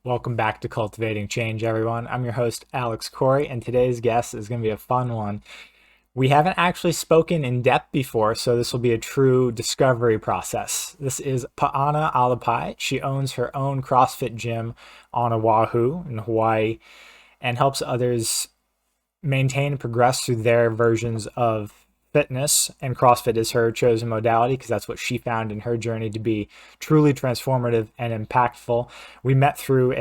Welcome back to Cultivating Change, everyone. I'm your host, Alex Corey, and today's guest is going to be a fun one. We haven't actually spoken in depth before, so this will be a true discovery process. This is Pa'ana Alapai. She owns her own CrossFit gym on Oahu in Hawaii and helps others maintain and progress through their versions of fitness, and CrossFit is her chosen modality because that's what she found in her journey to be truly transformative and impactful. We met through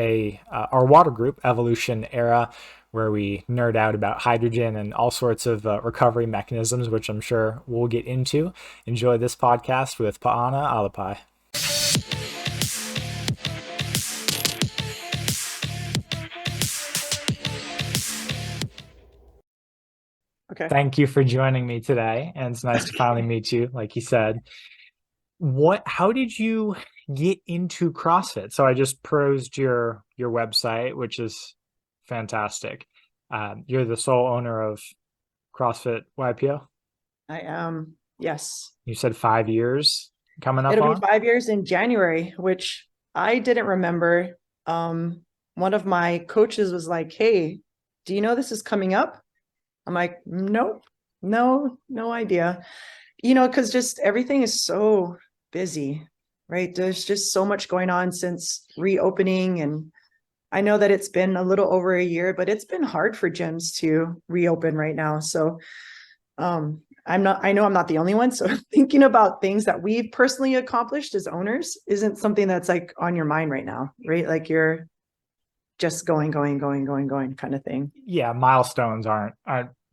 our water group, Evolution Era, where we nerd out about hydrogen and all sorts of recovery mechanisms, which I'm sure we'll get into. Enjoy this podcast with Pa'ana Alapai. Okay. Thank you for joining me today, and it's nice to finally meet you, like you said. How did you get into CrossFit? So I just perused your website, which is fantastic. You're the sole owner of CrossFit Waipi'o. I am. Yes. You said 5 years coming up It'll be on? 5 years in January, which I didn't remember. One of my coaches was like, "Hey, do you know this is coming up?" I'm like, "Nope, no idea." Because just everything is so busy, right? There's just so much going on since reopening. And I know that it's been a little over a year, but it's been hard for gyms to reopen right now. So I know I'm not the only one. So thinking about things that we've personally accomplished as owners isn't something that's like on your mind right now, right? Like you're just going kind of thing. Yeah, milestones aren't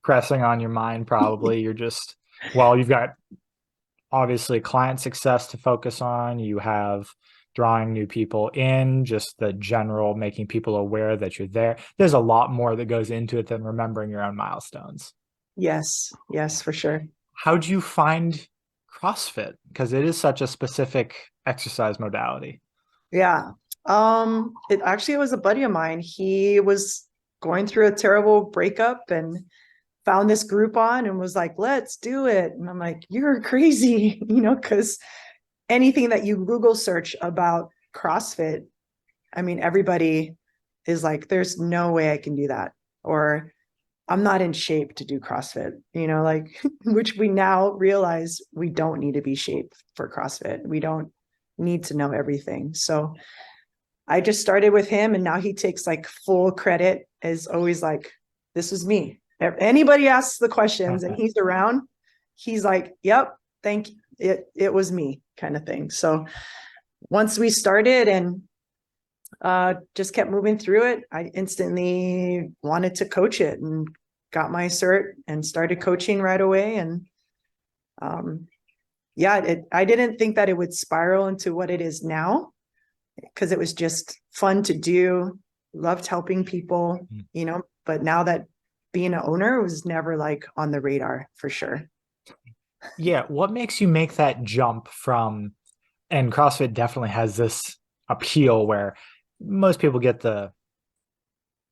pressing on your mind probably. You've got obviously client success to focus on. You have drawing new people in, just the general making people aware that you're there. There's a lot more that goes into it than remembering your own milestones. Yes, for sure. How'd you find CrossFit? Because it is such a specific exercise modality. Yeah. It was a buddy of mine. He was going through a terrible breakup and found this group on and was like, "Let's do it." And I'm like, "You're crazy," because anything that you Google search about CrossFit, I mean, everybody is like, "There's no way I can do that," or "I'm not in shape to do CrossFit," like, which we now realize we don't need to be shaped for CrossFit. We don't need to know everything. So I just started with him, and now he takes like full credit as always, like, "This is me." If anybody asks the questions and he's around, he's like, "Yep, thank you. It was me," kind of thing. So once we started and just kept moving through it, I instantly wanted to coach it and got my cert and started coaching right away. And I didn't think that it would spiral into what it is now, because it was just fun to do, loved helping people, but now that being an owner was never like on the radar for sure. Yeah, what makes you make that jump from, and CrossFit definitely has this appeal where most people get the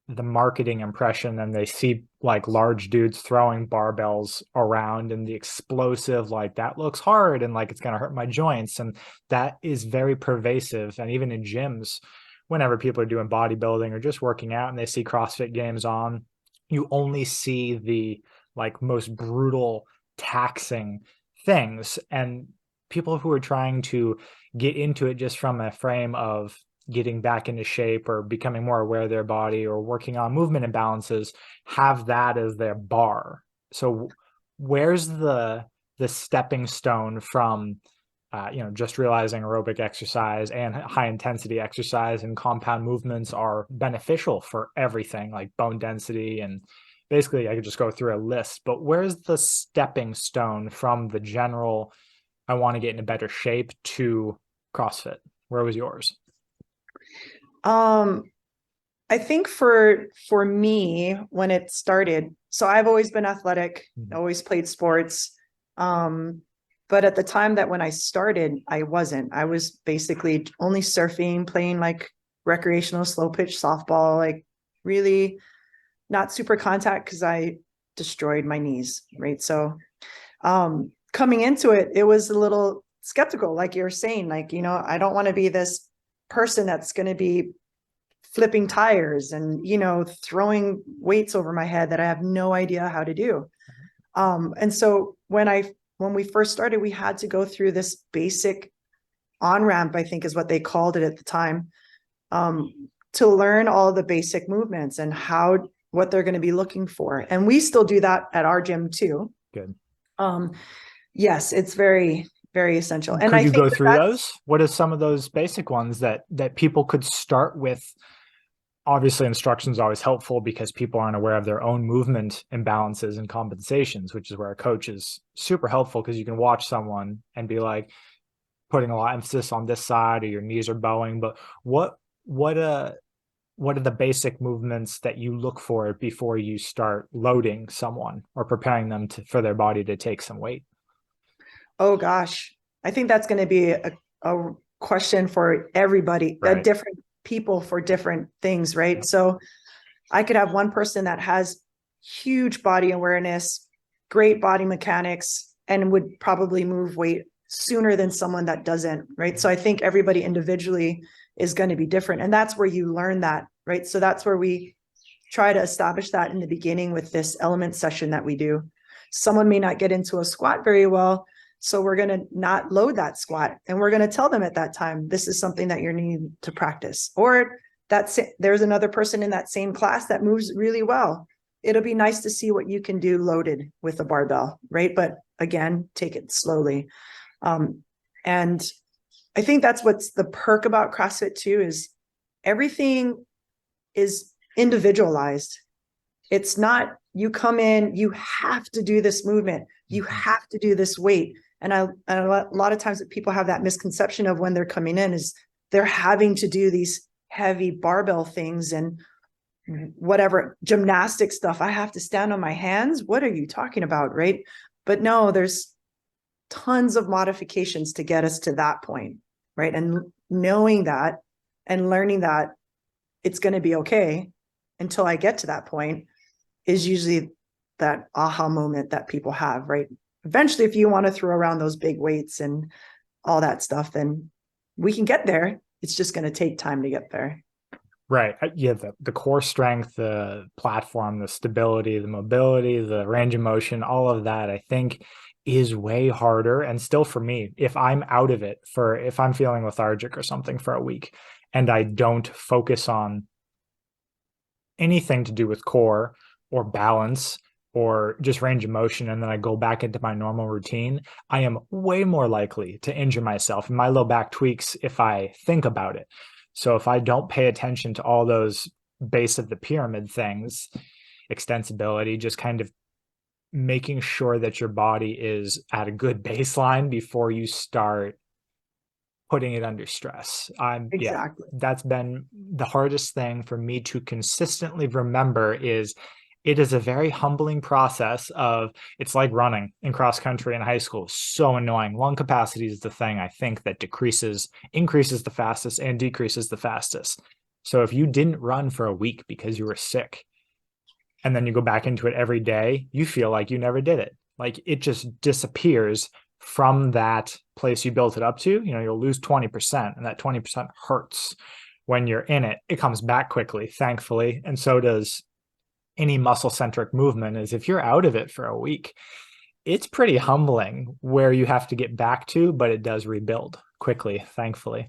marketing impression and they see like large dudes throwing barbells around and the explosive, like that looks hard and like it's going to hurt my joints. And that is very pervasive. And even in gyms, whenever people are doing bodybuilding or just working out and they see CrossFit games on, you only see the like most brutal, taxing things. And people who are trying to get into it just from a frame of getting back into shape or becoming more aware of their body or working on movement imbalances have that as their bar. So where's the stepping stone from just realizing aerobic exercise and high intensity exercise and compound movements are beneficial for everything like bone density, and basically I could just go through a list, but where's the stepping stone from the general I want to get in a better shape to CrossFit? Where was yours? Um, I think for me, when it started, so I've always been athletic, always played sports. But at the time that when I started, I wasn't. I was basically only surfing, playing like recreational slow pitch softball, like really not super contact because I destroyed my knees, right? So coming into it, it was a little skeptical, like you're saying, like, I don't want to be this person that's going to be flipping tires and, throwing weights over my head that I have no idea how to do. And so when we first started, we had to go through this basic on-ramp, I think is what they called it at the time, to learn all the basic movements and what they're going to be looking for. And we still do that at our gym too. Good. Yes, it's very, very essential. And Could I you think go through those? What are some of those basic ones that people could start with? Obviously, instruction is always helpful because people aren't aware of their own movement imbalances and compensations, which is where a coach is super helpful, because you can watch someone and be like putting a lot of emphasis on this side, or your knees are bowing. But what are the basic movements that you look for before you start loading someone or preparing them for their body to take some weight? Oh gosh, I think that's going to be a question for everybody, Right. different people for different things, right? So I could have one person that has huge body awareness, great body mechanics, and would probably move weight sooner than someone that doesn't, right? So I think everybody individually is going to be different. And that's where you learn that, right? So that's where we try to establish that in the beginning with this element session that we do. Someone may not get into a squat very well, so we're going to not load that squat. And we're going to tell them at that time, this is something that you're needing to practice. Or there's another person in that same class that moves really well. It'll be nice to see what you can do loaded with a barbell, right? But again, take it slowly. And I think that's what's the perk about CrossFit too, is everything is individualized. It's not, you come in, you have to do this movement, you have to do this weight. And a lot of times that people have that misconception of when they're coming in is they're having to do these heavy barbell things and whatever gymnastic stuff. I have to stand on my hands. What are you talking about? Right. But no, there's tons of modifications to get us to that point. Right. And knowing that and learning that it's going to be okay until I get to that point is usually that aha moment that people have, right? Eventually, if you want to throw around those big weights and all that stuff, then we can get there. It's just going to take time to get there. Right. Yeah. The core strength, the platform, the stability, the mobility, the range of motion, all of that, I think is way harder. And still for me, if I'm out of it if I'm feeling lethargic or something for a week and I don't focus on anything to do with core or balance or just range of motion, and then I go back into my normal routine, I am way more likely to injure myself and my low back tweaks if I think about it. So if I don't pay attention to all those base of the pyramid things, extensibility, just kind of making sure that your body is at a good baseline before you start putting it under stress. Exactly. That's been the hardest thing for me to consistently remember. Is it is a very humbling process of, it's like running in cross country in high school. So annoying. Lung capacity is the thing I think that increases the fastest and decreases the fastest. So if you didn't run for a week because you were sick, and then you go back into it every day, you feel like you never did it. Like it just disappears from that place you built it up to. You'll lose 20%, and that 20% hurts when you're in it. It comes back quickly, thankfully. And so does any muscle-centric movement. Is if you're out of it for a week, it's pretty humbling where you have to get back to, but it does rebuild quickly, thankfully.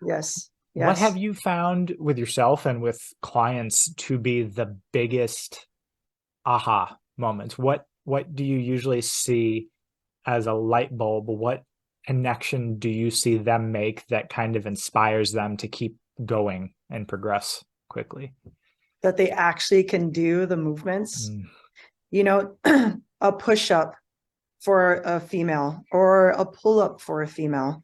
Yes. What have you found with yourself and with clients to be the biggest aha moments? What do you usually see as a light bulb? What connection do you see them make that kind of inspires them to keep going and progress quickly? That they actually can do the movements. A push-up for a female or a pull-up for a female.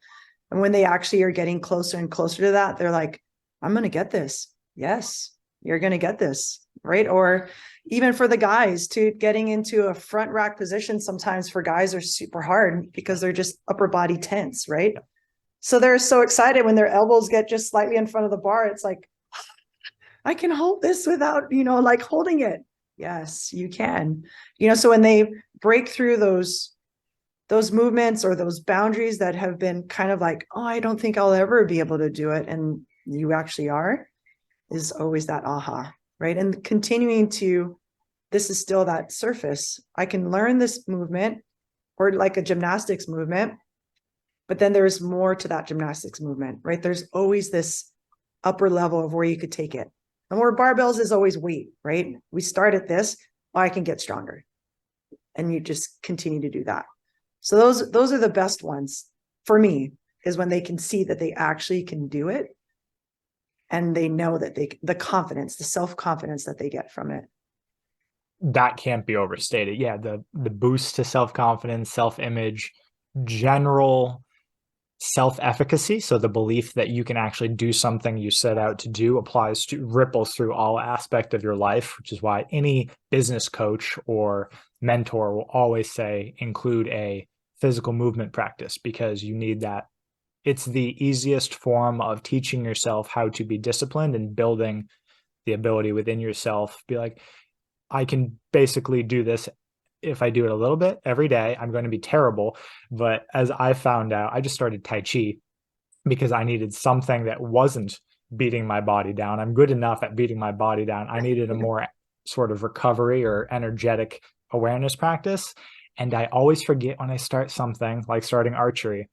And when they actually are getting closer and closer to that, they're like, I'm going to get this. Yes, you're going to get this. Right. Or even for the guys to getting into a front rack position, sometimes for guys are super hard because they're just upper body tense. Right. So they're so excited when their elbows get just slightly in front of the bar. It's like, I can hold this without, like holding it. Yes, you can. So when they break through those movements or those boundaries that have been kind of like, oh, I don't think I'll ever be able to do it. And you actually are. is always that aha, right? And continuing to, this is still that surface. I can learn this movement or like a gymnastics movement, but then there's more to that gymnastics movement, right? There's always this upper level of where you could take it. And where barbells is always weight, right? We start at this, oh, I can get stronger. And you just continue to do that. So those are the best ones for me, is when they can see that they actually can do it. And they know that the confidence, the self-confidence that they get from it. That can't be overstated. Yeah, the boost to self-confidence, self-image, general self-efficacy. So the belief that you can actually do something you set out to do ripples through all aspect of your life, which is why any business coach or mentor will always say include a physical movement practice, because you need that. It's the easiest form of teaching yourself how to be disciplined and building the ability within yourself. Be like, I can basically do this. If I do it a little bit every day, I'm going to be terrible. But as I found out, I just started Tai Chi because I needed something that wasn't beating my body down. I'm good enough at beating my body down. I needed a more sort of recovery or energetic awareness practice. And I always forget when I start something like starting archery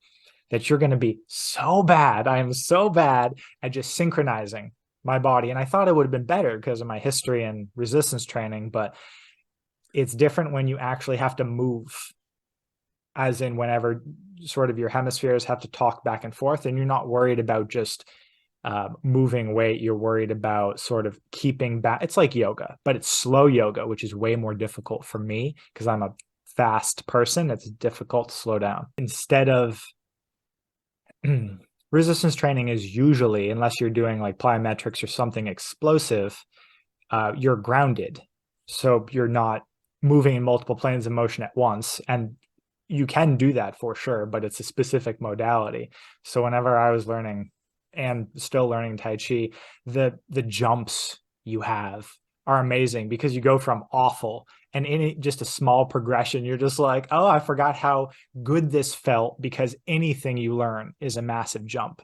that you're going to be so bad. I am so bad at just synchronizing my body. And I thought it would have been better because of my history and resistance training, but it's different when you actually have to move, as in whenever sort of your hemispheres have to talk back and forth, and you're not worried about just moving weight. You're worried about sort of keeping back. It's like yoga, but it's slow yoga, which is way more difficult for me because I'm a fast person. It's difficult to slow down. Instead of resistance training is usually, unless you're doing like plyometrics or something explosive, you're grounded. So you're not moving in multiple planes of motion at once. And you can do that for sure, but it's a specific modality. So whenever I was learning and still learning Tai Chi, the jumps you have are amazing because you go from awful and in just a small progression, you're just like, oh, I forgot how good this felt, because anything you learn is a massive jump.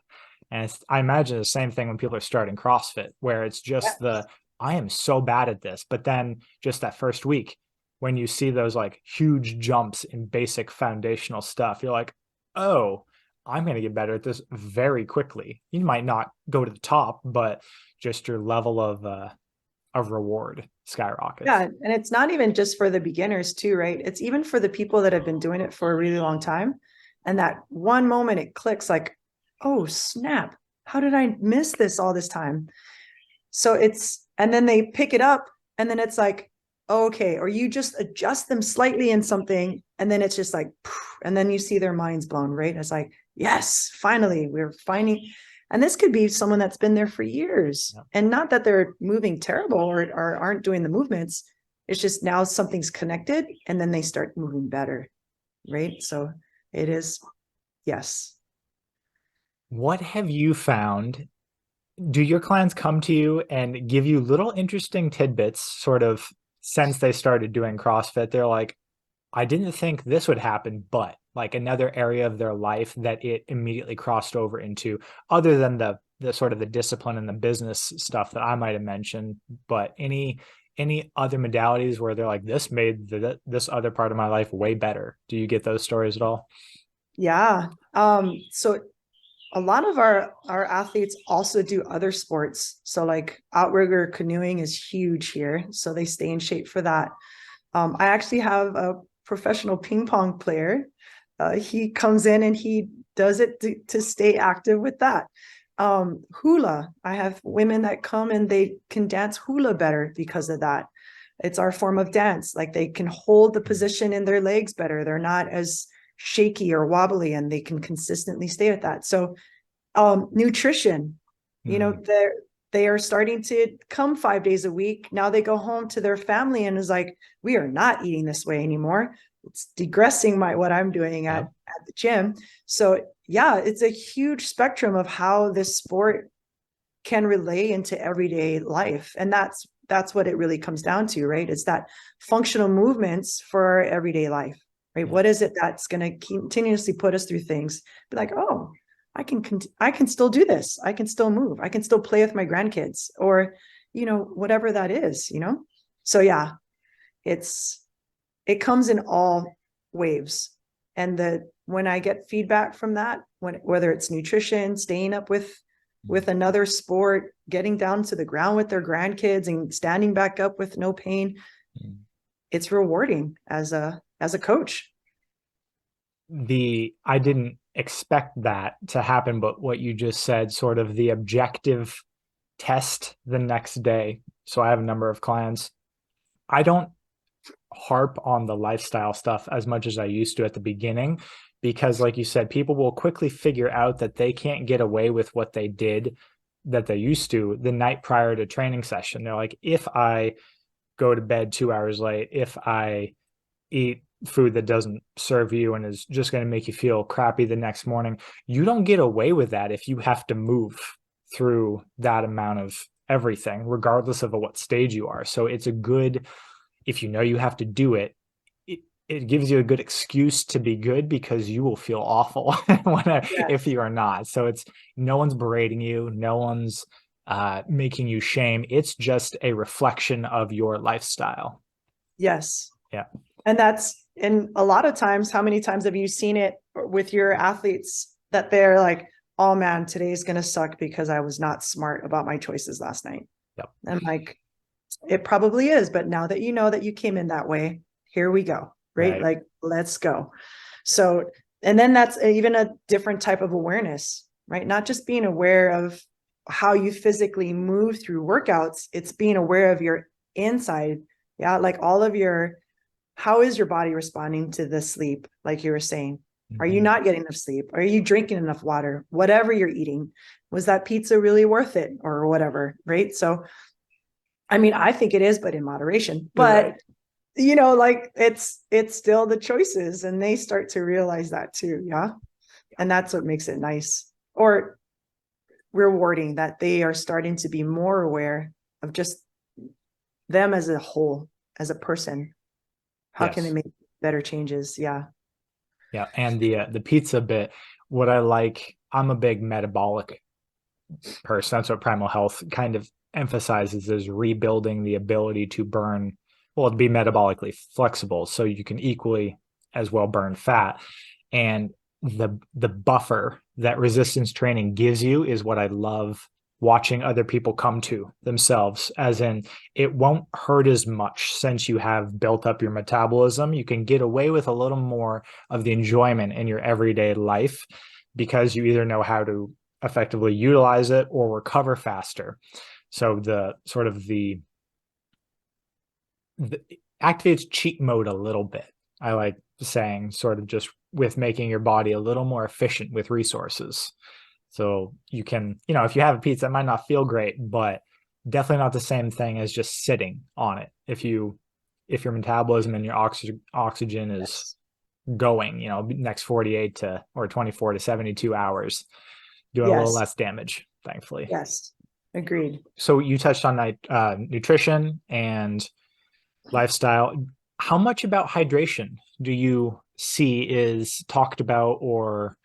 And I imagine the same thing when people are starting CrossFit, where it's just I am so bad at this. But then just that first week, when you see those like huge jumps in basic foundational stuff, you're like, oh, I'm going to get better at this very quickly. You might not go to the top, but just your level of reward skyrockets. Yeah. And it's not even just for the beginners too, right? It's even for the people that have been doing it for a really long time. And that one moment it clicks like, oh, snap. How did I miss this all this time? So and then they pick it up and then it's like, okay, or you just adjust them slightly in something. And then it's just like, and then you see their minds blown, right? It's like, yes, finally, we're finding. And this could be someone that's been there for years. Yeah. And not that they're moving terrible or aren't doing the movements. It's just now something's connected and then they start moving better, right? So it is, yes. What have you found? Do your clients come to you and give you little interesting tidbits sort of since they started doing CrossFit? They're like, I didn't think this would happen, but like another area of their life that it immediately crossed over into, other than the sort of the discipline and the business stuff that I might have mentioned, but any other modalities where they're like, this made this other part of my life way better? Do you get those stories at all? Yeah. So a lot of our athletes also do other sports. So like outrigger canoeing is huge here. So they stay in shape for that. I actually have a professional ping pong player. He comes in and he does it to stay active with that. Hula. I have women that come and they can dance hula better because of that. It's our form of dance. Like they can hold the position in their legs better. They're not as shaky or wobbly and they can consistently stay with that. So nutrition, you know, they are starting to come 5 days a week. Now they go home to their family and is like, we are not eating this way anymore. It's degressing what I'm doing at the gym. So yeah, it's a huge spectrum of how this sport can relay into everyday life. And that's what it really comes down to, right? It's that functional movements for our everyday life, right? What is it that's going to continuously put us through things? Be like, oh, I can still do this. I can still move. I can still play with my grandkids, or, whatever that is, So yeah, it comes in all waves. And when I get feedback from that, whether it's nutrition, staying up with another sport, getting down to the ground with their grandkids and standing back up with no pain, it's rewarding as a coach. I didn't expect that to happen, but what you just said, sort of the objective test the next day. So I have a number of clients. I don't harp on the lifestyle stuff as much as I used to at the beginning, because like you said, people will quickly figure out that they can't get away with what they did that they used to the night prior to training session. They're like, if I go to bed 2 hours late, if I eat food that doesn't serve you and is just going to make you feel crappy the next morning, you don't get away with that if you have to move through that amount of everything, regardless of what stage you are. So it's a good, if you know you have to do it, it gives you a good excuse to be good, because you will feel awful if you are not. So it's, no one's berating you, no one's making you shame. It's just a reflection of your lifestyle. Yes. Yeah. And a lot of times, how many times have you seen it with your athletes that they're like, oh man, today's going to suck because I was not smart about my choices last night. Yep. I'm like, it probably is. But now that you know that you came in that way, here we go. Right? Like, let's go. So, and then that's even a different type of awareness, right? Not just being aware of how you physically move through workouts. It's being aware of your inside. Yeah. Like all of how is your body responding to the sleep? Like you were saying, are you not getting enough sleep? Are you drinking enough water? Whatever you're eating, was that pizza really worth it or whatever? Right. So, I mean, I think it is, but in moderation, but like it's still the choices, and they start to realize that too. Yeah. And that's what makes it nice or rewarding, that they are starting to be more aware of just them as a whole, as a person. How can they make better changes? Yeah. Yeah. And the pizza bit, what I like, I'm a big metabolic person. That's what Primal Health kind of emphasizes, is rebuilding the ability to burn, well, to be metabolically flexible so you can equally as well burn fat. And the buffer that resistance training gives you is what I love watching other people come to themselves, as in, it won't hurt as much since you have built up your metabolism. You can get away with a little more of the enjoyment in your everyday life because you either know how to effectively utilize it or recover faster. So the sort of the activates cheat mode a little bit. I like saying, sort of just with making your body a little more efficient with resources. So you can, if you have a pizza, it might not feel great, but definitely not the same thing as just sitting on it. If your metabolism and your oxygen is going, next 48 to or 24 to 72 hours, doing a little less damage, thankfully. Yes. Agreed. So you touched on nutrition and lifestyle. How much about hydration do you see is talked about or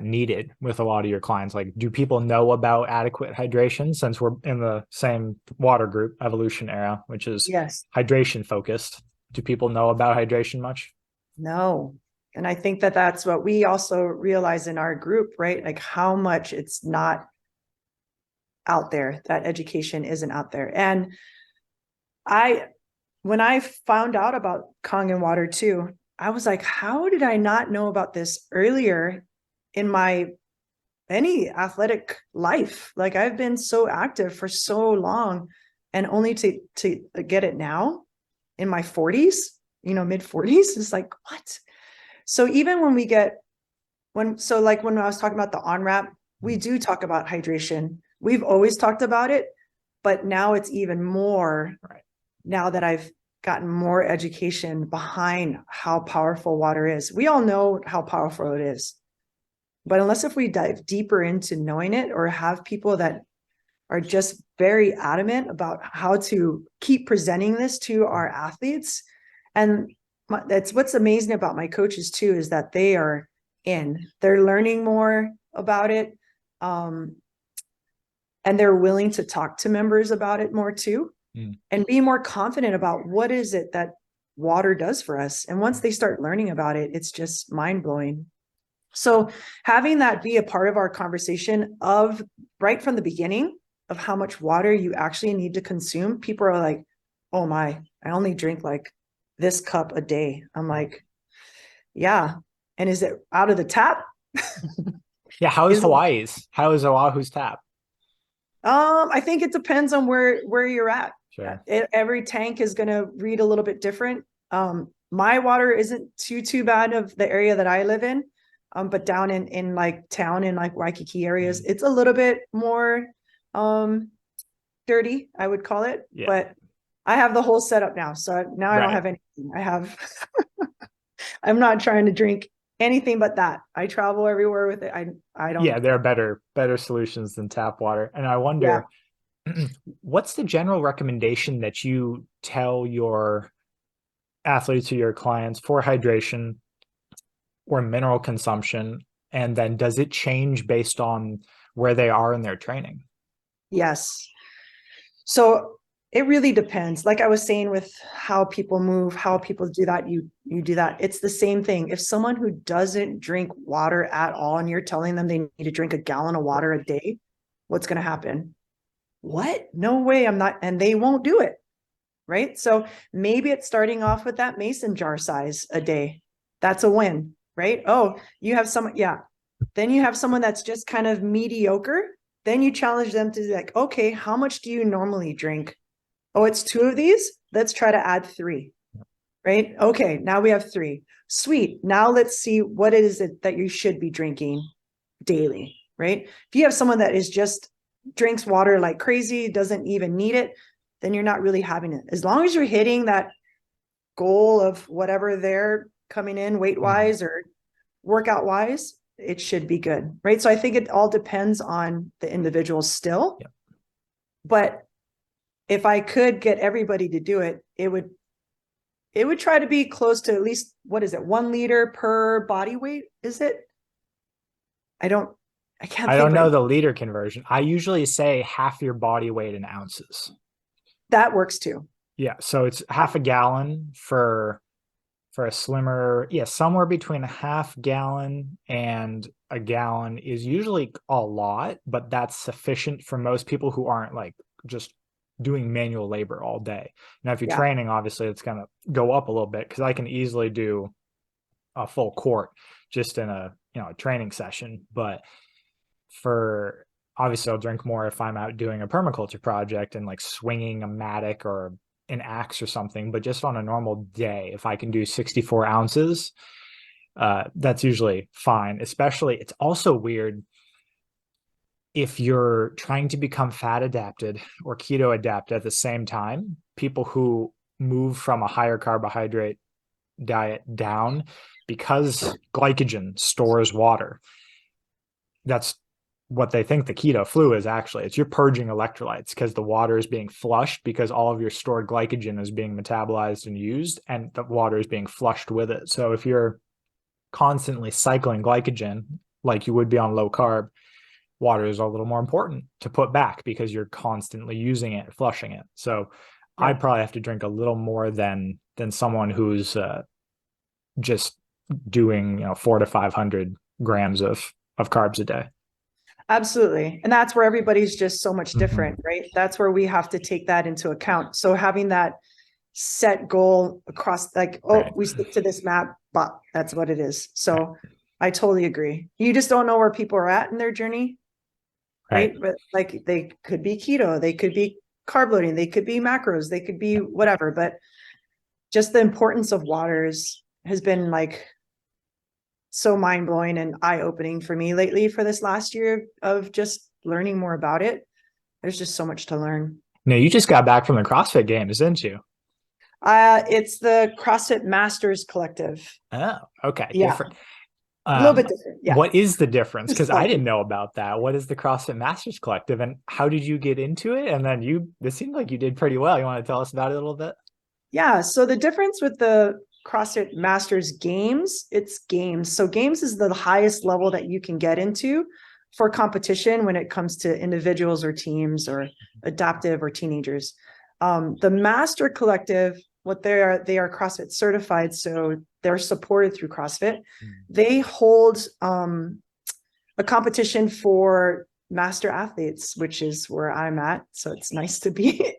needed with a lot of your clients? Like, do people know about adequate hydration, since we're in the same water group, evolution era, which is hydration focused? Do people know about hydration much? No. And I think that that's what we also realize in our group, right? Like how much it's not out there, that education isn't out there. And when I found out about Kangen water too, I was like, how did I not know about this earlier in my any athletic life? Like I've been so active for so long, and only to get it now in my 40s, mid 40s, is like, what? So even when when I was talking about the on-ramp, we do talk about hydration. We've always talked about it, but now it's even more now that I've gotten more education behind how powerful water is. We all know how powerful it is, but if we dive deeper into knowing it, or have people that are just very adamant about how to keep presenting this to our athletes. And that's what's amazing about my coaches too, is that they're learning more about it. and they're willing to talk to members about it more too, and be more confident about what is it that water does for us. And once they start learning about it, it's just mind blowing. So having that be a part of our conversation of right from the beginning of how much water you actually need to consume, people are like, oh my, I only drink like this cup a day. I'm like, yeah. And is it out of the tap? Yeah. How is Hawaii's? How is Oahu's tap? I think it depends on where you're at. Sure. Every tank is going to read a little bit different. My water isn't too bad of the area that I live in. But down in like town in like Waikiki areas, it's a little bit more dirty, I would call it. Yeah. But I have the whole setup now. So now I don't have anything. I have I'm not trying to drink anything but that. I travel everywhere with it. I don't. Yeah, there are better solutions than tap water. And I wonder, what's the general recommendation that you tell your athletes or your clients for hydration or mineral consumption? And then does it change based on where they are in their training? Yes. So it really depends. Like I was saying, with how people move, how people do that, you do that. It's the same thing. If someone who doesn't drink water at all and you're telling them they need to drink a gallon of water a day, what's going to happen? What? No way. I'm not. And they won't do it. Right. So maybe it's starting off with that mason jar size a day. That's a win. Right. Oh, you have someone. Yeah. Then you have someone that's just kind of mediocre. Then you challenge them to be like, okay, how much do you normally drink? Oh, it's 2 of these. Let's try to add 3. Right. Okay. Now we have 3. Sweet. Now let's see what it is that you should be drinking daily. Right. If you have someone that is just drinks water like crazy, doesn't even need it, then you're not really having it. As long as you're hitting that goal of whatever they're coming in weight wise or workout wise, it should be good. Right. So I think it all depends on the individual still. Yep. But if I could get everybody to do it, it would try to be close to at least, what is it? 1 liter per body weight. Is it? I don't know the liter conversion. I usually say half your body weight in ounces. That works too. Yeah. So it's half a gallon for a slimmer. Yeah. Somewhere between a half gallon and a gallon is usually a lot, but that's sufficient for most people who aren't like just doing manual labor all day. Now, if you're training, obviously it's going to go up a little bit, because I can easily do a full quart just in a training session. But for obviously I'll drink more if I'm out doing a permaculture project and like swinging a mattock or an axe or something. But just on a normal day, if I can do 64 ounces, that's usually fine. Especially, it's also weird if you're trying to become fat adapted or keto adapted at the same time. People who move from a higher carbohydrate diet down, because glycogen stores water. That's what they think the keto flu is. Actually, it's you're purging electrolytes because the water is being flushed, because all of your stored glycogen is being metabolized and used, and the water is being flushed with it. So if you're constantly cycling glycogen like you would be on low carb, water is a little more important to put back because you're constantly using it, flushing it. So I probably have to drink a little more than someone who's just doing 400 to 500 grams of carbs a day. Absolutely. And that's where everybody's just so much different, right? That's where we have to take that into account. So having that set goal across, like, we stick to this map, but that's what it is. So I totally agree. You just don't know where people are at in their journey, right? But like, they could be keto, they could be carb loading, they could be macros, they could be whatever, but just the importance of waters has been like so mind-blowing and eye-opening for me lately for this last year of just learning more about it. There's just so much to learn. Now, you just got back from the CrossFit Games, didn't you? It's the CrossFit Masters Collective. Oh, okay. Yeah. Different. A little bit different. Yeah. What is the difference? Because I didn't know about that. What is the CrossFit Masters Collective, and how did you get into it? And then this seemed like you did pretty well. You want to tell us about it a little bit? Yeah. So the difference with the CrossFit Masters Games, it's games. So games is the highest level that you can get into. for competition when it comes to individuals or teams or adaptive or teenagers. The Master Collective, what they are CrossFit certified, so they're supported through CrossFit. They hold a competition for master athletes, which is where I'm at. So it's nice to be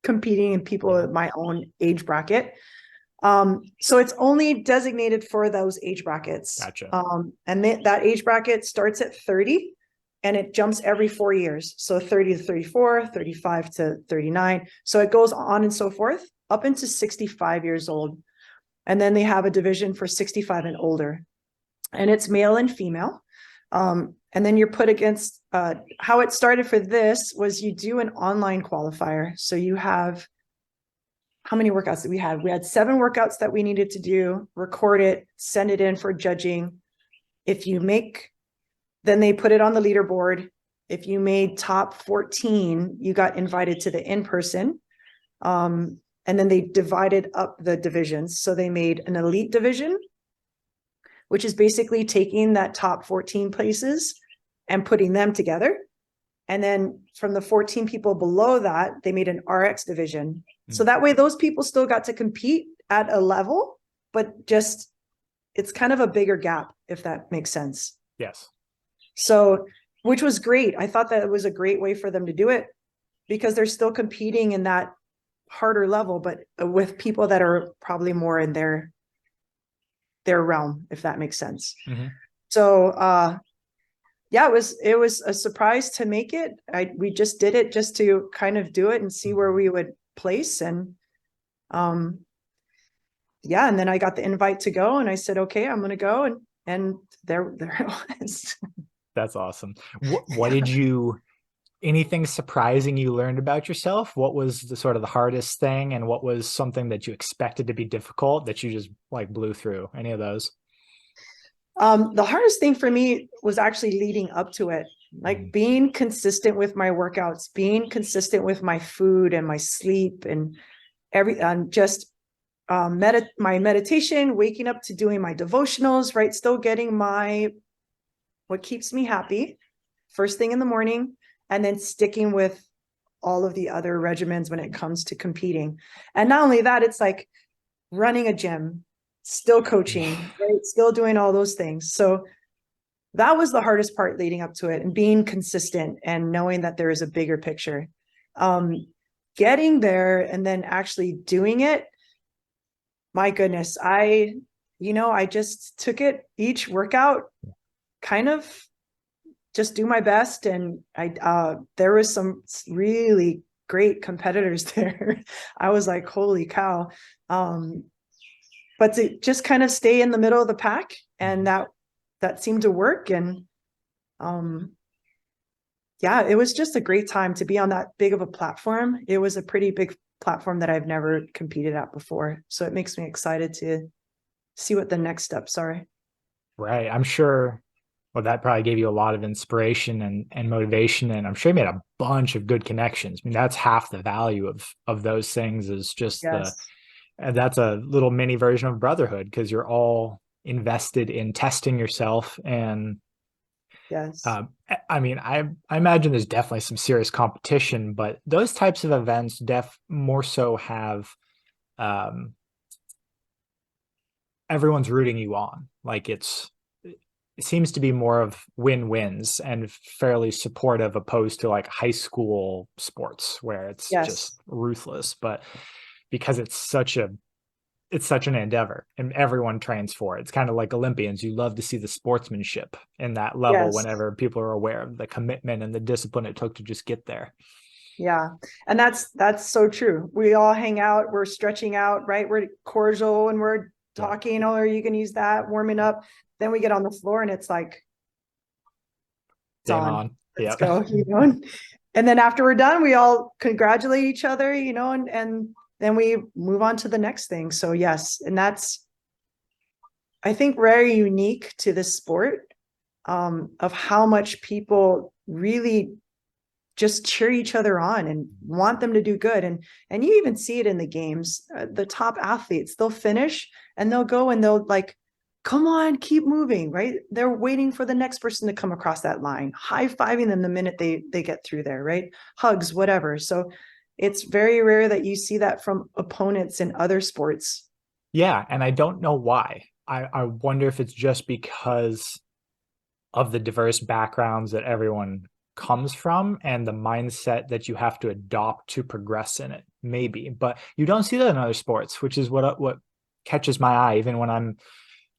competing in people at my own age bracket. So it's only designated for those age brackets. Gotcha. And that age bracket starts at 30 and it jumps every 4 years. So 30 to 34, 35 to 39. So it goes on and so forth up into 65 years old. And then they have a division for 65 and older, and it's male and female. And then you're put against, how it started for this was you do an online qualifier. So you have, how many workouts did we have? We had 7 workouts that we needed to do, record it, send it in for judging. If you make, then they put it on the leaderboard. If you made top 14, you got invited to the in-person. And then they divided up the divisions. So they made an elite division, which is basically taking that top 14 places and putting them together. And then from the 14 people below that, they made an RX division. So that way those people still got to compete at a level, but just, it's kind of a bigger gap, if that makes sense. Yes. So, which was great. I thought that it was a great way for them to do it because they're still competing in that harder level, but with people that are probably more in their realm, if that makes sense. So, yeah, it was a surprise to make it. We just did it just to kind of do it and see where we would place. And, yeah. And then I got the invite to go and I said, okay, I'm going to go. And there it was. That's awesome. What did you, anything surprising you learned about yourself? What was the sort of the hardest thing, and what was something that you expected to be difficult that you just like blew through? Any of those? The hardest thing for me was actually leading up to it, like being consistent with my workouts, being consistent with my food and my sleep and just my meditation, waking up to doing my devotionals, right? Still getting what keeps me happy first thing in the morning, and then sticking with all of the other regimens when it comes to competing. And not only that, it's like running a gym, still coaching, right? Still doing all those things. So that was the hardest part leading up to it, and being consistent and knowing that there is a bigger picture. Getting there and then actually doing it. My goodness, I just took it each workout, kind of just do my best. And there was some really great competitors there. I was like, holy cow. But to just kind of stay in the middle of the pack, and that seemed to work. And yeah, it was just a great time to be on that big of a platform. It was a pretty big platform that I've never competed at before. So it makes me excited to see what the next steps are. Right. I'm sure, well, that probably gave you a lot of inspiration and motivation. And I'm sure you made a bunch of good connections. I mean, that's half the value of those things, is just and that's a little mini version of brotherhood, because you're all invested in testing yourself. And I mean, I imagine there's definitely some serious competition, but those types of events more so have everyone's rooting you on. Like it seems to be more of win-wins and fairly supportive, opposed to like high school sports where it's just ruthless. But because it's such an endeavor and everyone trains for it. It's kind of like Olympians. You love to see the sportsmanship in that level whenever people are aware of the commitment and the discipline it took to just get there. Yeah. And that's so true. We all hang out, we're stretching out, right? We're cordial and we're talking, or you can use that, warming up. Then we get on the floor and it's like, it's on. Let's go, and then after we're done, we all congratulate each other, and then we move on to the next thing. So yes. And that's, I think, very unique to this sport, of how much people really just cheer each other on and want them to do good. And you even see it in the games. The top athletes, they'll finish and they'll go and they'll like come on, keep moving, right? They're waiting for the next person to come across that line, high-fiving them the minute they get through there, right? Hugs, whatever. So it's very rare that you see that from opponents in other sports. Yeah, and I don't know why. I wonder if it's just because of the diverse backgrounds that everyone comes from and the mindset that you have to adopt to progress in it, maybe. But you don't see that in other sports, which is what catches my eye, even when I'm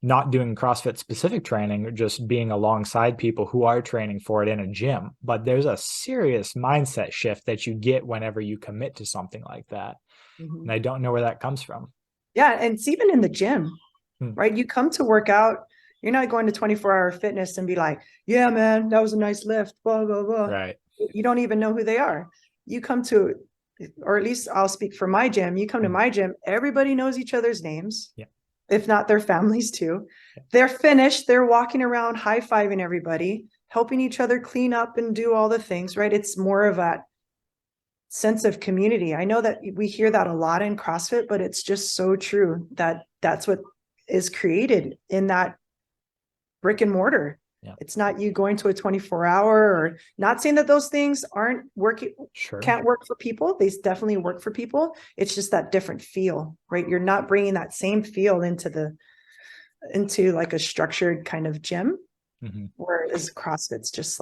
not doing CrossFit specific training, or just being alongside people who are training for it in a gym. But there's a serious mindset shift that you get whenever you commit to something like that. And I don't know where that comes from. Yeah, and it's even in the gym, right? You come to work out, you're not going to 24-hour fitness and be like, yeah, man, that was a nice lift, blah, blah, blah. Right. You don't even know who they are. You come to, or at least I'll speak for my gym. You come to my gym, everybody knows each other's names. Yeah. If not their families too. They're finished. They're walking around high-fiving everybody, helping each other clean up and do all the things, right? It's more of a sense of community. I know that we hear that a lot in CrossFit, but it's just so true that that's what is created in that brick and mortar. Yeah. It's not you going to a 24-hour, or not saying that those things aren't working, can't work for people. They definitely work for people. It's just that different feel, right? You're not bringing that same feel into like a structured kind of gym, whereas CrossFit's just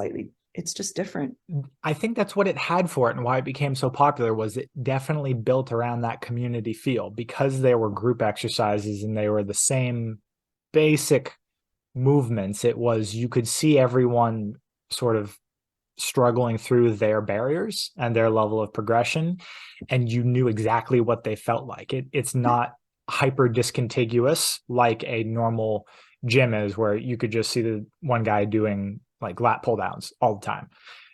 it's just different. I think that's what it had for it, and why it became so popular was it definitely built around that community feel, because there were group exercises and they were the same basic movements. It was, you could see everyone sort of struggling through their barriers and their level of progression, and you knew exactly what they felt like. It's not hyper discontiguous like a normal gym is, where you could just see the one guy doing like lat pull downs all the time,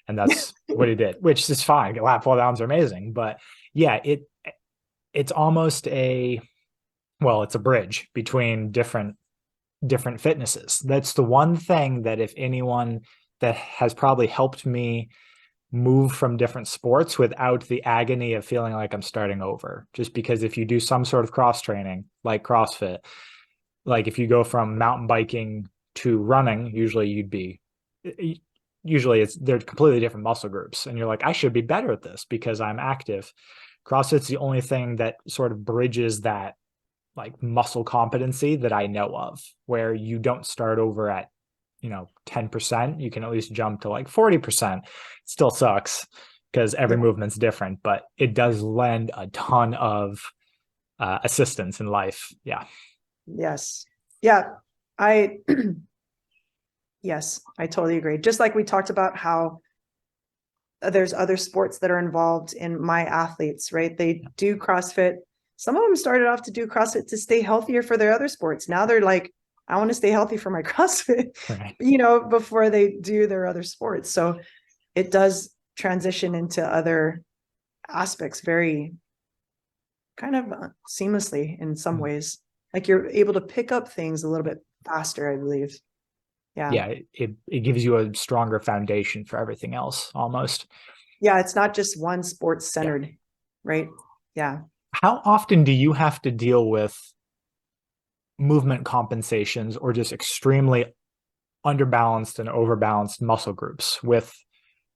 and that's what he did, which is fine. Lat pull downs are amazing, but yeah, it's almost it's a bridge between different fitnesses. That's the one thing that, if anyone, that has probably helped me move from different sports without the agony of feeling like I'm starting over. Just because if you do some sort of cross training like CrossFit, like if you go from mountain biking to running, they're completely different muscle groups, and you're like, I should be better at this because I'm active. CrossFit's the only thing that sort of bridges that like muscle competency that I know of, where you don't start over at 10%. You can at least jump to like 40%. Still sucks because every movement's different, but it does lend a ton of assistance in life. Yeah. Yes. Yeah. Yes, I totally agree. Just like we talked about how there's other sports that are involved in my athletes, right? They do CrossFit. Some of them started off to do CrossFit to stay healthier for their other sports. Now they're like, I want to stay healthy for my CrossFit, before they do their other sports. So it does transition into other aspects very kind of seamlessly in some ways. Like you're able to pick up things a little bit faster, I believe. Yeah, it gives you a stronger foundation for everything else almost. Yeah, it's not just one sports centered, right? Yeah. How often do you have to deal with movement compensations or just extremely underbalanced and overbalanced muscle groups, with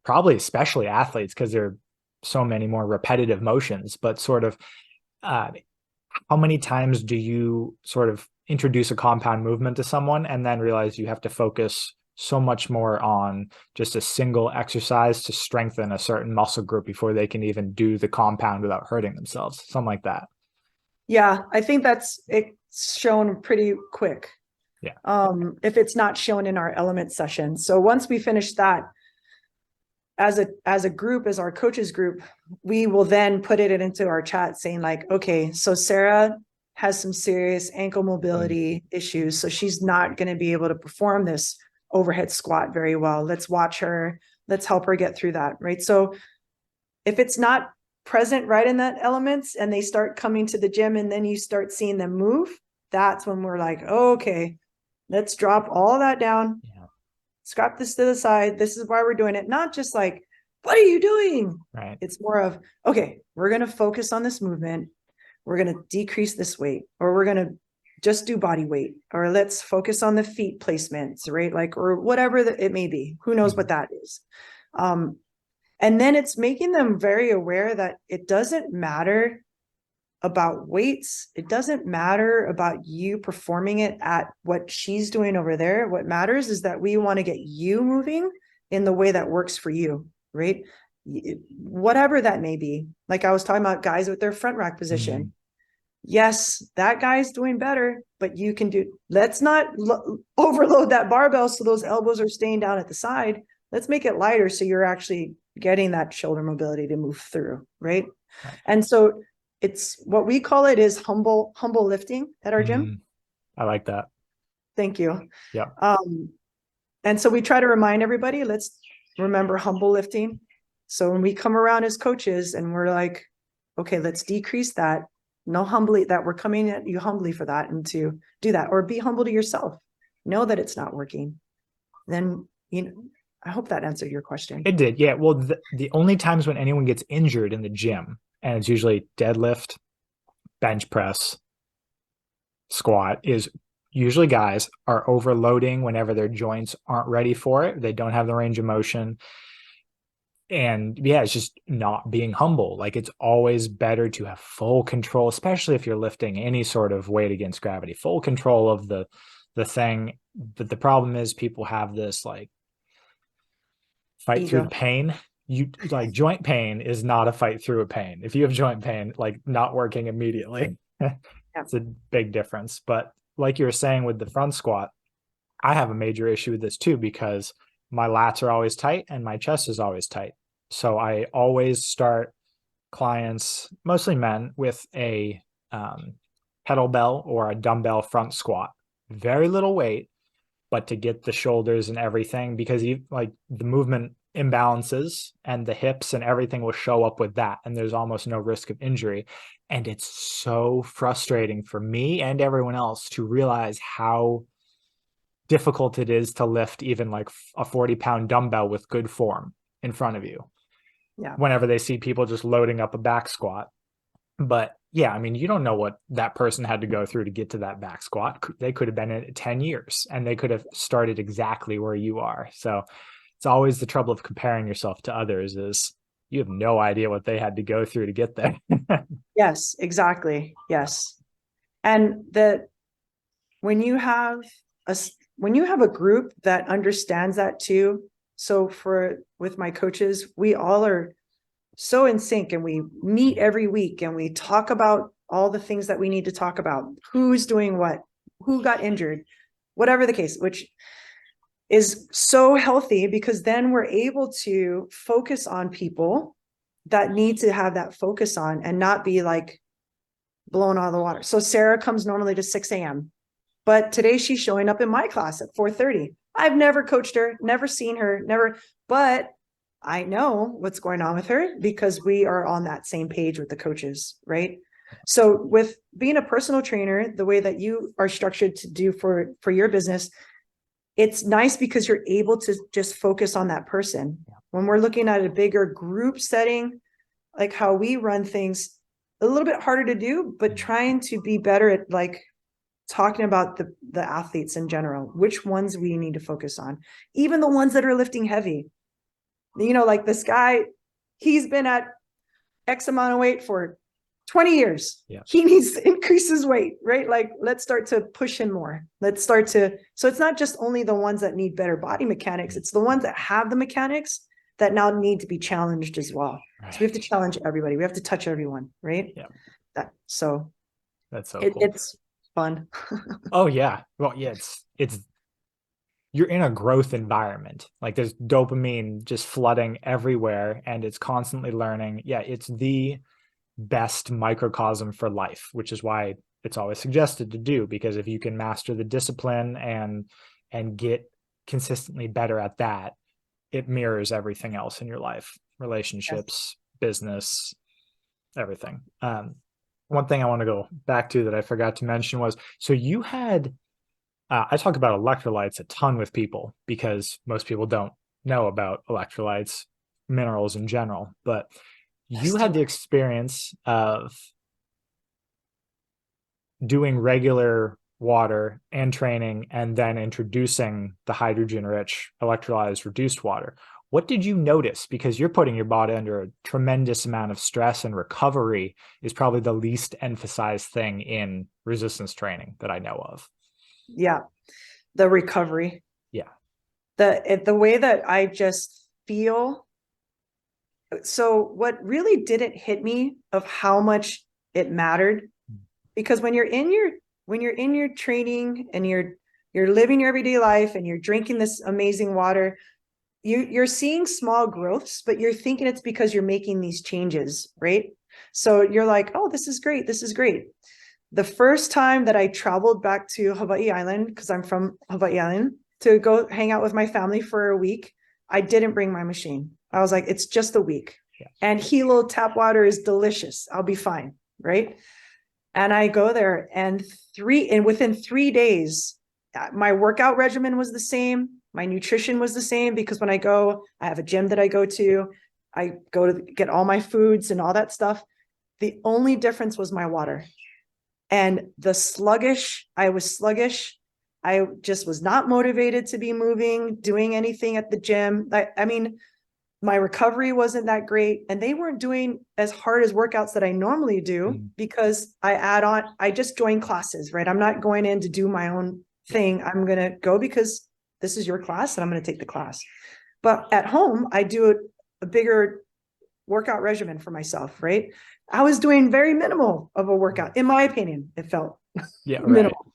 probably especially athletes, because there are so many more repetitive motions, but sort of how many times do you sort of introduce a compound movement to someone and then realize you have to focus so much more on just a single exercise to strengthen a certain muscle group before they can even do the compound without hurting themselves? Something like that. Yeah, I think it's shown pretty quick. Yeah. If it's not shown in our element session. So once we finish that, as a group, as our coaches group, we will then put it into our chat saying like, okay, so Sarah has some serious ankle mobility issues. So she's not going to be able to perform this overhead squat very well. Let's watch her. Let's help her get through that. Right. So if it's not present right in that elements and they start coming to the gym and then you start seeing them move, that's when we're like, okay, let's drop all that down. Yeah. Scrap this to the side. This is why we're doing it. Not just like, what are you doing? Right. It's more of, okay, we're going to focus on this movement. We're going to decrease this weight, or we're going to just do body weight, or let's focus on the feet placements, right? Like, or whatever it may be. Who knows what that is? And then it's making them very aware that it doesn't matter about weights. It doesn't matter about you performing it at what she's doing over there. What matters is that we want to get you moving in the way that works for you, right? Whatever that may be. Like I was talking about guys with their front rack position. Yes, that guy's doing better, but you can do, let's not overload that barbell so those elbows are staying down at the side. Let's make it lighter so you're actually getting that shoulder mobility to move through, right? And so it's what we call it is humble lifting at our gym. I like that. Thank you. Yeah. And so we try to remind everybody, let's remember humble lifting. So when we come around as coaches and we're like, okay, let's decrease that. No, humbly, that we're coming at you humbly for that, and to do that, or be humble to yourself. Know that it's not working. Then, I hope that answered your question. It did. Yeah. Well, the only times when anyone gets injured in the gym, and it's usually deadlift, bench press, squat, is usually guys are overloading whenever their joints aren't ready for it. They don't have the range of motion. And yeah, it's just not being humble. Like, it's always better to have full control, especially if you're lifting any sort of weight against gravity, full control of the thing. But the problem is people have this like fight through the pain. You like, joint pain is not a fight through a pain. If you have joint pain, like not working immediately, it's a big difference. But like you were saying with the front squat, I have a major issue with this too, because my lats are always tight and my chest is always tight. So I always start clients, mostly men, with a kettlebell or a dumbbell front squat. Very little weight, but to get the shoulders and everything, because like the movement imbalances and the hips and everything will show up with that. And there's almost no risk of injury. And it's so frustrating for me and everyone else to realize how difficult it is to lift even like a 40-pound dumbbell with good form in front of you. Yeah. Whenever they see people just loading up a back squat. But yeah, I mean, you don't know what that person had to go through to get to that back squat. They could have been in it 10 years and they could have started exactly where you are. So it's always the trouble of comparing yourself to others, is you have no idea what they had to go through to get there. Yes, exactly. Yes. And that when you have a group that understands that too. So with my coaches, we all are so in sync, and we meet every week and we talk about all the things that we need to talk about, who's doing what, who got injured, whatever the case, which is so healthy, because then we're able to focus on people that need to have that focus on and not be like blown out of the water. So Sarah comes normally to 6 a.m. But today she's showing up in my class at 4:30. I've never coached her, never seen her, but I know what's going on with her because we are on that same page with the coaches, right? So with being a personal trainer, the way that you are structured to do for your business, it's nice because you're able to just focus on that person. When we're looking at a bigger group setting, like how we run things, a little bit harder to do, but trying to be better at like talking about the athletes in general, which ones we need to focus on, even the ones that are lifting heavy. Like this guy, he's been at X amount of weight for 20 years. Yeah. He needs to increase his weight, right? Like, let's start to push him more. So it's not just only the ones that need better body mechanics. It's the ones that have the mechanics that now need to be challenged as well. Right. So we have to challenge everybody. We have to touch everyone, right? Yeah. That's so cool. It's fun. Oh yeah. Well, yeah, it's you're in a growth environment. Like, there's dopamine just flooding everywhere and it's constantly learning. Yeah, it's the best microcosm for life, which is why it's always suggested to do, because if you can master the discipline and get consistently better at that, it mirrors everything else in your life, relationships, business, everything. One thing I want to go back to that I forgot to mention was, so you had I talk about electrolytes a ton with people because most people don't know about electrolytes, minerals in general, but you had the experience of doing regular water and training, and then introducing the hydrogen rich electrolyzed reduced water. What did you notice? Because you're putting your body under a tremendous amount of stress, and recovery is probably the least emphasized thing in resistance training that I know of. Yeah. The recovery. Yeah. The way that I just feel. So what really didn't hit me of how much it mattered, because when you're in your training and you're living your everyday life and you're drinking this amazing water, you're seeing small growths, but you're thinking it's because you're making these changes, right? So you're like, oh, this is great. This is great. The first time that I traveled back to Hawaii Island, because I'm from Hawaii Island, to go hang out with my family for a week, I didn't bring my machine. I was like, it's just a week. Yeah. And Hilo tap water is delicious. I'll be fine, right? And I go there, and within 3 days, my workout regimen was the same. My nutrition was the same, because when I go, I have a gym that I go to. I go to get all my foods and all that stuff. The only difference was my water. And I was sluggish. I just was not motivated to be moving, doing anything at the gym. I mean, my recovery wasn't that great, and they weren't doing as hard as workouts that I normally do, because I just joined classes, right? I'm not going in to do my own thing. I'm going to go because this is your class and I'm going to take the class. But at home, I do a bigger workout regimen for myself, right? I was doing very minimal of a workout. In my opinion, it felt minimal.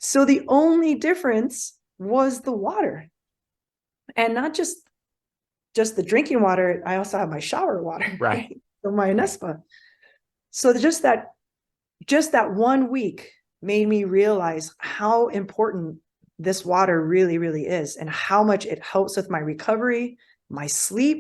So the only difference was the water, and not just the drinking water. I also have my shower water, right? So my Nespa. So just that 1 week made me realize how important this water really, really is, and how much it helps with my recovery, my sleep,